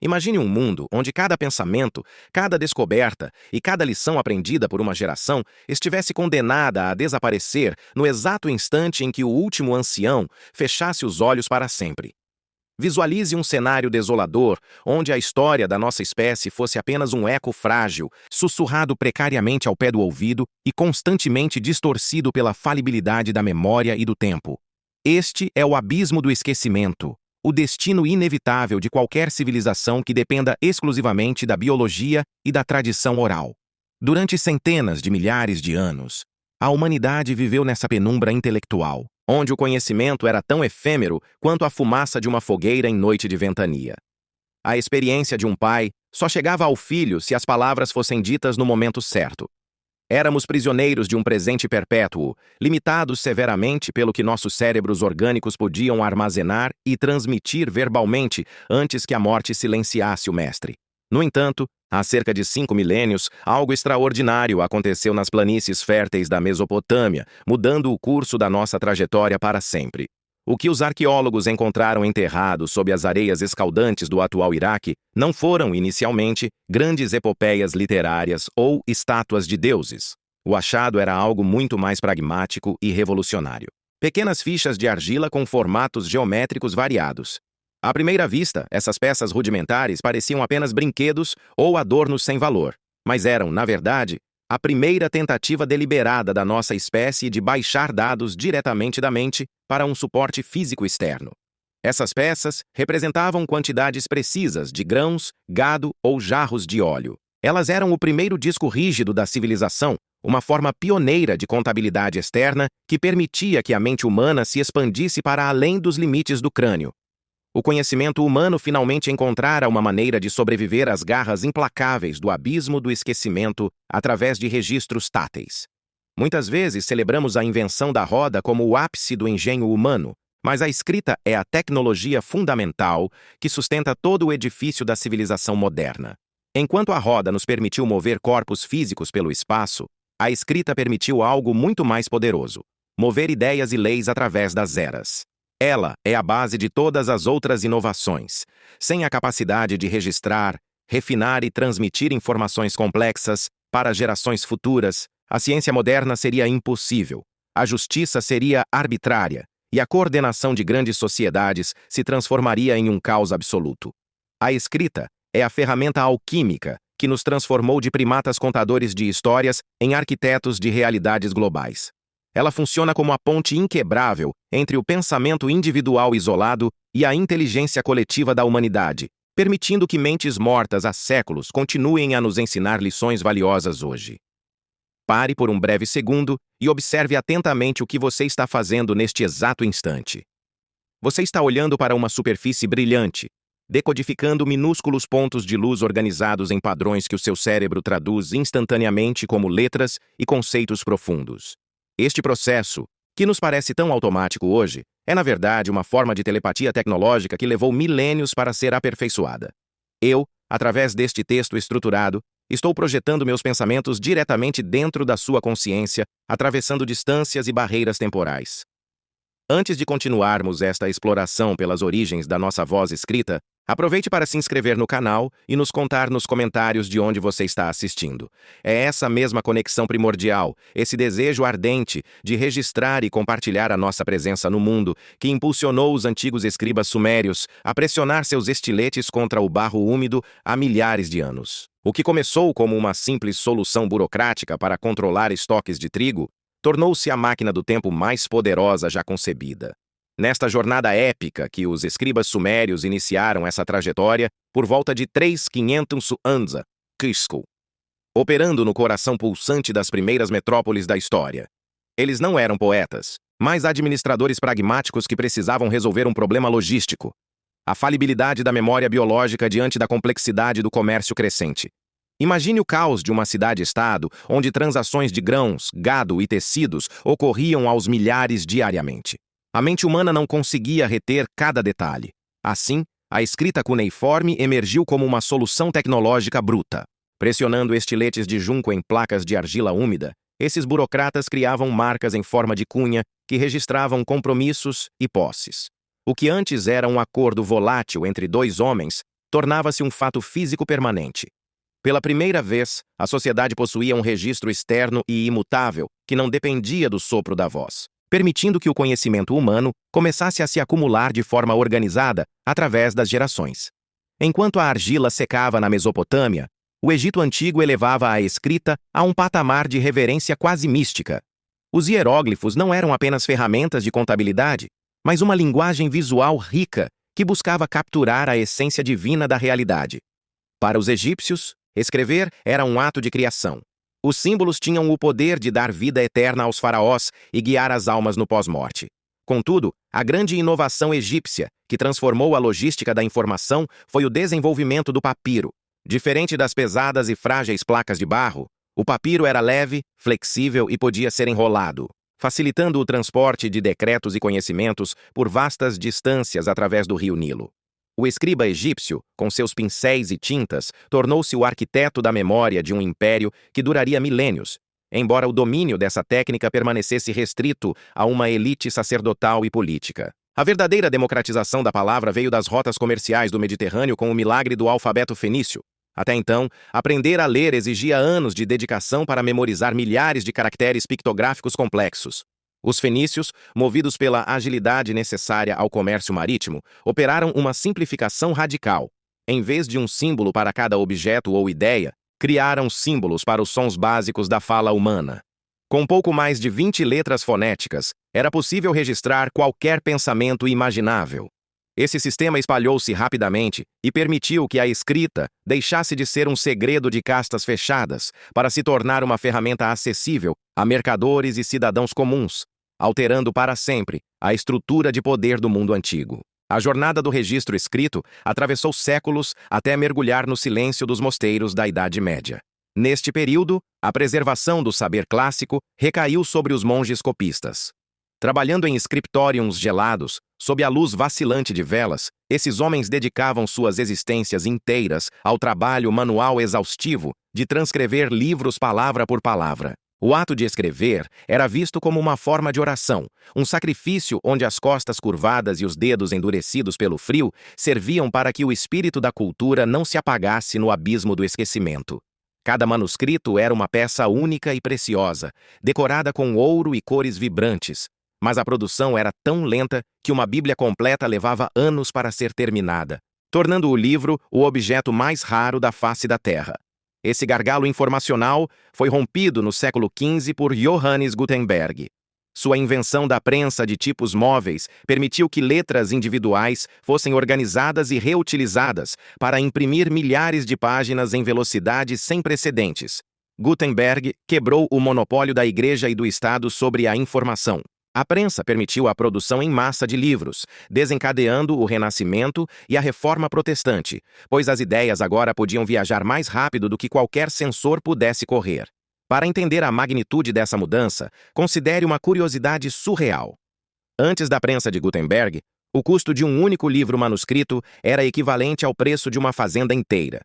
Imagine um mundo onde cada pensamento, cada descoberta e cada lição aprendida por uma geração estivesse condenada a desaparecer no exato instante em que o último ancião fechasse os olhos para sempre. Visualize um cenário desolador, onde a história da nossa espécie fosse apenas um eco frágil, sussurrado precariamente ao pé do ouvido e constantemente distorcido pela falibilidade da memória e do tempo. Este é o abismo do esquecimento, o destino inevitável de qualquer civilização que dependa exclusivamente da biologia e da tradição oral. Durante centenas de milhares de anos, a humanidade viveu nessa penumbra intelectual, onde o conhecimento era tão efêmero quanto a fumaça de uma fogueira em noite de ventania. A experiência de um pai só chegava ao filho se as palavras fossem ditas no momento certo. Éramos prisioneiros de um presente perpétuo, limitados severamente pelo que nossos cérebros orgânicos podiam armazenar e transmitir verbalmente antes que a morte silenciasse o mestre. No entanto, há cerca de 5 milênios, algo extraordinário aconteceu nas planícies férteis da Mesopotâmia, mudando o curso da nossa trajetória para sempre. O que os arqueólogos encontraram enterrado sob as areias escaldantes do atual Iraque não foram, inicialmente, grandes epopeias literárias ou estátuas de deuses. O achado era algo muito mais pragmático e revolucionário. Pequenas fichas de argila com formatos geométricos variados. À primeira vista, essas peças rudimentares pareciam apenas brinquedos ou adornos sem valor, mas eram, na verdade, a primeira tentativa deliberada da nossa espécie de baixar dados diretamente da mente para um suporte físico externo. Essas peças representavam quantidades precisas de grãos, gado ou jarros de óleo. Elas eram o primeiro disco rígido da civilização, uma forma pioneira de contabilidade externa que permitia que a mente humana se expandisse para além dos limites do crânio. O conhecimento humano finalmente encontrara uma maneira de sobreviver às garras implacáveis do abismo do esquecimento através de registros táteis. Muitas vezes celebramos a invenção da roda como o ápice do engenho humano, mas a escrita é a tecnologia fundamental que sustenta todo o edifício da civilização moderna. Enquanto a roda nos permitiu mover corpos físicos pelo espaço, a escrita permitiu algo muito mais poderoso: mover ideias e leis através das eras. Ela é a base de todas as outras inovações. Sem a capacidade de registrar, refinar e transmitir informações complexas para gerações futuras, a ciência moderna seria impossível, a justiça seria arbitrária e a coordenação de grandes sociedades se transformaria em um caos absoluto. A escrita é a ferramenta alquímica que nos transformou de primatas contadores de histórias em arquitetos de realidades globais. Ela funciona como a ponte inquebrável entre o pensamento individual isolado e a inteligência coletiva da humanidade, permitindo que mentes mortas há séculos continuem a nos ensinar lições valiosas hoje. Pare por um breve segundo e observe atentamente o que você está fazendo neste exato instante. Você está olhando para uma superfície brilhante, decodificando minúsculos pontos de luz organizados em padrões que o seu cérebro traduz instantaneamente como letras e conceitos profundos. Este processo, que nos parece tão automático hoje, é na verdade uma forma de telepatia tecnológica que levou milênios para ser aperfeiçoada. Eu, através deste texto estruturado, estou projetando meus pensamentos diretamente dentro da sua consciência, atravessando distâncias e barreiras temporais. Antes de continuarmos esta exploração pelas origens da nossa voz escrita, aproveite para se inscrever no canal e nos contar nos comentários de onde você está assistindo. É essa mesma conexão primordial, esse desejo ardente de registrar e compartilhar a nossa presença no mundo, que impulsionou os antigos escribas sumérios a pressionar seus estiletes contra o barro úmido há milhares de anos. O que começou como uma simples solução burocrática para controlar estoques de trigo, tornou-se a máquina do tempo mais poderosa já concebida. Nesta jornada épica que os escribas sumérios iniciaram essa trajetória por volta de 3500 Anza, Cusco, operando no coração pulsante das primeiras metrópoles da história. Eles não eram poetas, mas administradores pragmáticos que precisavam resolver um problema logístico: a falibilidade da memória biológica diante da complexidade do comércio crescente. Imagine o caos de uma cidade-estado onde transações de grãos, gado e tecidos ocorriam aos milhares diariamente. A mente humana não conseguia reter cada detalhe. Assim, a escrita cuneiforme emergiu como uma solução tecnológica bruta. Pressionando estiletes de junco em placas de argila úmida, esses burocratas criavam marcas em forma de cunha que registravam compromissos e posses. O que antes era um acordo volátil entre dois homens tornava-se um fato físico permanente. Pela primeira vez, a sociedade possuía um registro externo e imutável que não dependia do sopro da voz, permitindo que o conhecimento humano começasse a se acumular de forma organizada através das gerações. Enquanto a argila secava na Mesopotâmia, o Egito Antigo elevava a escrita a um patamar de reverência quase mística. Os hieróglifos não eram apenas ferramentas de contabilidade, mas uma linguagem visual rica que buscava capturar a essência divina da realidade. Para os egípcios, escrever era um ato de criação. Os símbolos tinham o poder de dar vida eterna aos faraós e guiar as almas no pós-morte. Contudo, a grande inovação egípcia, que transformou a logística da informação, foi o desenvolvimento do papiro. Diferente das pesadas e frágeis placas de barro, o papiro era leve, flexível e podia ser enrolado, facilitando o transporte de decretos e conhecimentos por vastas distâncias através do rio Nilo. O escriba egípcio, com seus pincéis e tintas, tornou-se o arquiteto da memória de um império que duraria milênios, embora o domínio dessa técnica permanecesse restrito a uma elite sacerdotal e política. A verdadeira democratização da palavra veio das rotas comerciais do Mediterrâneo com o milagre do alfabeto fenício. Até então, aprender a ler exigia anos de dedicação para memorizar milhares de caracteres pictográficos complexos. Os fenícios, movidos pela agilidade necessária ao comércio marítimo, operaram uma simplificação radical. Em vez de um símbolo para cada objeto ou ideia, criaram símbolos para os sons básicos da fala humana. Com pouco mais de 20 letras fonéticas, era possível registrar qualquer pensamento imaginável. Esse sistema espalhou-se rapidamente e permitiu que a escrita deixasse de ser um segredo de castas fechadas para se tornar uma ferramenta acessível a mercadores e cidadãos comuns, alterando para sempre a estrutura de poder do mundo antigo. A jornada do registro escrito atravessou séculos até mergulhar no silêncio dos mosteiros da Idade Média. Neste período, a preservação do saber clássico recaiu sobre os monges copistas. Trabalhando em scriptoriums gelados, sob a luz vacilante de velas, esses homens dedicavam suas existências inteiras ao trabalho manual exaustivo de transcrever livros palavra por palavra. O ato de escrever era visto como uma forma de oração, um sacrifício onde as costas curvadas e os dedos endurecidos pelo frio serviam para que o espírito da cultura não se apagasse no abismo do esquecimento. Cada manuscrito era uma peça única e preciosa, decorada com ouro e cores vibrantes, mas a produção era tão lenta que uma Bíblia completa levava anos para ser terminada, tornando o livro o objeto mais raro da face da Terra. Esse gargalo informacional foi rompido no século XV por Johannes Gutenberg. Sua invenção da prensa de tipos móveis permitiu que letras individuais fossem organizadas e reutilizadas para imprimir milhares de páginas em velocidade sem precedentes. Gutenberg quebrou o monopólio da Igreja e do Estado sobre a informação. A prensa permitiu a produção em massa de livros, desencadeando o Renascimento e a Reforma Protestante, pois as ideias agora podiam viajar mais rápido do que qualquer sensor pudesse correr. Para entender a magnitude dessa mudança, considere uma curiosidade surreal. Antes da prensa de Gutenberg, o custo de um único livro manuscrito era equivalente ao preço de uma fazenda inteira.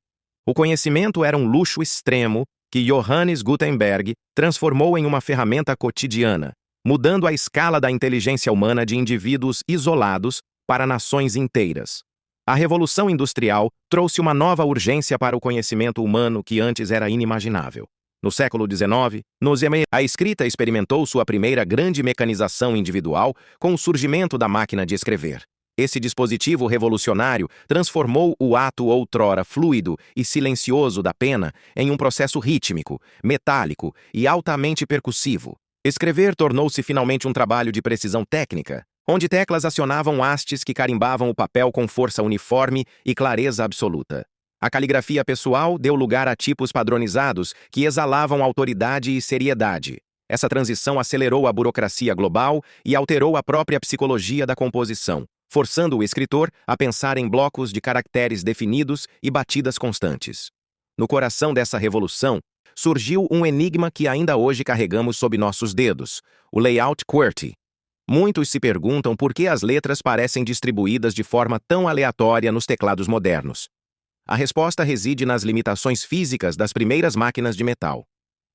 O conhecimento era um luxo extremo que Johannes Gutenberg transformou em uma ferramenta cotidiana, mudando a escala da inteligência humana de indivíduos isolados para nações inteiras. A Revolução Industrial trouxe uma nova urgência para o conhecimento humano que antes era inimaginável. No século XIX, a escrita experimentou sua primeira grande mecanização individual com o surgimento da máquina de escrever. Esse dispositivo revolucionário transformou o ato outrora fluido e silencioso da pena em um processo rítmico, metálico e altamente percussivo. Escrever tornou-se finalmente um trabalho de precisão técnica, onde teclas acionavam hastes que carimbavam o papel com força uniforme e clareza absoluta. A caligrafia pessoal deu lugar a tipos padronizados que exalavam autoridade e seriedade. Essa transição acelerou a burocracia global e alterou a própria psicologia da composição, forçando o escritor a pensar em blocos de caracteres definidos e batidas constantes. No coração dessa revolução, surgiu um enigma que ainda hoje carregamos sob nossos dedos, o layout QWERTY. Muitos se perguntam por que as letras parecem distribuídas de forma tão aleatória nos teclados modernos. A resposta reside nas limitações físicas das primeiras máquinas de metal.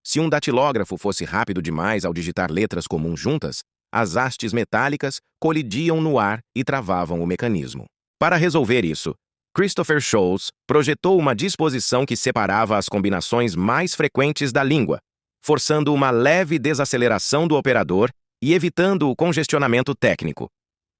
Se um datilógrafo fosse rápido demais ao digitar letras comuns juntas, as hastes metálicas colidiam no ar e travavam o mecanismo. Para resolver isso, Christopher Sholes projetou uma disposição que separava as combinações mais frequentes da língua, forçando uma leve desaceleração do operador e evitando o congestionamento técnico.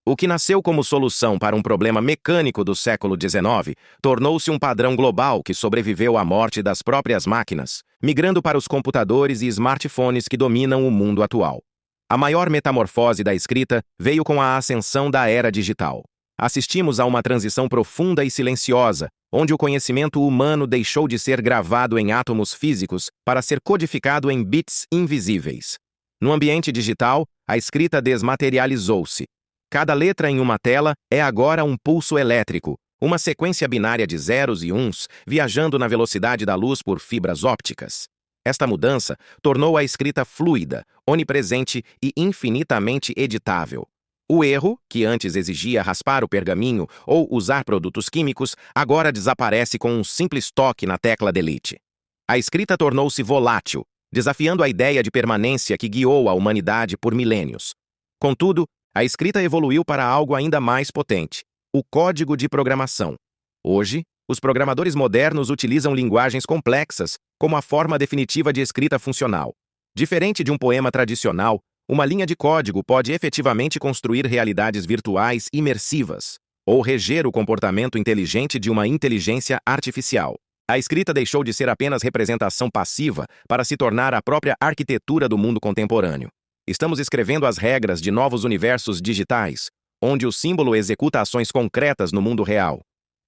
O que nasceu como solução para um problema mecânico do século XIX tornou-se um padrão global que sobreviveu à morte das próprias máquinas, migrando para os computadores e smartphones que dominam o mundo atual. A maior metamorfose da escrita veio com a ascensão da era digital. Assistimos a uma transição profunda e silenciosa, onde o conhecimento humano deixou de ser gravado em átomos físicos para ser codificado em bits invisíveis. No ambiente digital, a escrita desmaterializou-se. Cada letra em uma tela é agora um pulso elétrico, uma sequência binária de zeros e uns viajando na velocidade da luz por fibras ópticas. Esta mudança tornou a escrita fluida, onipresente e infinitamente editável. O erro, que antes exigia raspar o pergaminho ou usar produtos químicos, agora desaparece com um simples toque na tecla Delete. A escrita tornou-se volátil, desafiando a ideia de permanência que guiou a humanidade por milênios. Contudo, a escrita evoluiu para algo ainda mais potente: o código de programação. Hoje, os programadores modernos utilizam linguagens complexas como a forma definitiva de escrita funcional. Diferente de um poema tradicional, uma linha de código pode efetivamente construir realidades virtuais imersivas, ou reger o comportamento inteligente de uma inteligência artificial. A escrita deixou de ser apenas representação passiva para se tornar a própria arquitetura do mundo contemporâneo. Estamos escrevendo as regras de novos universos digitais, onde o símbolo executa ações concretas no mundo real.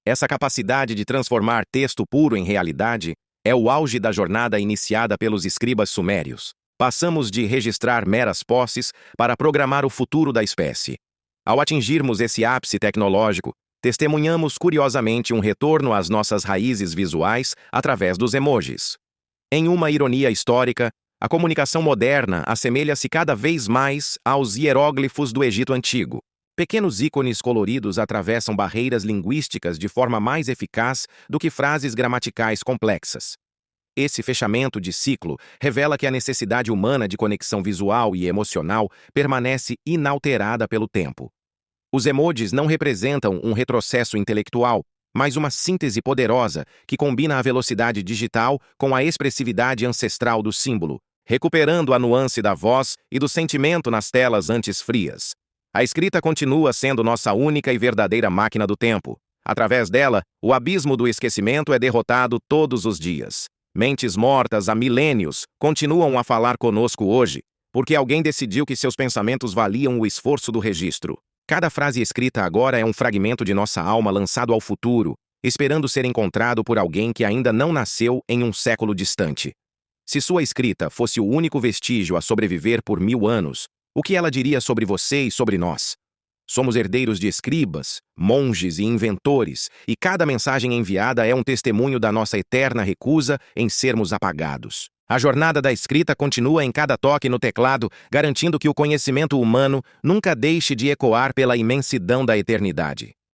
Essa capacidade de transformar texto puro em realidade é o auge da jornada iniciada pelos escribas sumérios. Passamos de registrar meras posses para programar o futuro da espécie. Ao atingirmos esse ápice tecnológico, testemunhamos curiosamente um retorno às nossas raízes visuais através dos emojis. Em uma ironia histórica, a comunicação moderna assemelha-se cada vez mais aos hieróglifos do Egito Antigo. Pequenos ícones coloridos atravessam barreiras linguísticas de forma mais eficaz do que frases gramaticais complexas. Esse fechamento de ciclo revela que a necessidade humana de conexão visual e emocional permanece inalterada pelo tempo. Os emojis não representam um retrocesso intelectual, mas uma síntese poderosa que combina a velocidade digital com a expressividade ancestral do símbolo, recuperando a nuance da voz e do sentimento nas telas antes frias. A escrita continua sendo nossa única e verdadeira máquina do tempo. Através dela, o abismo do esquecimento é derrotado todos os dias. Mentes mortas há milênios continuam a falar conosco hoje, porque alguém decidiu que seus pensamentos valiam o esforço do registro. Cada frase escrita agora é um fragmento de nossa alma lançado ao futuro, esperando ser encontrado por alguém que ainda não nasceu em um século distante. Se sua escrita fosse o único vestígio a sobreviver por 1000 anos, o que ela diria sobre você e sobre nós? Somos herdeiros de escribas, monges e inventores, e cada mensagem enviada é um testemunho da nossa eterna recusa em sermos apagados. A jornada da escrita continua em cada toque no teclado, garantindo que o conhecimento humano nunca deixe de ecoar pela imensidão da eternidade.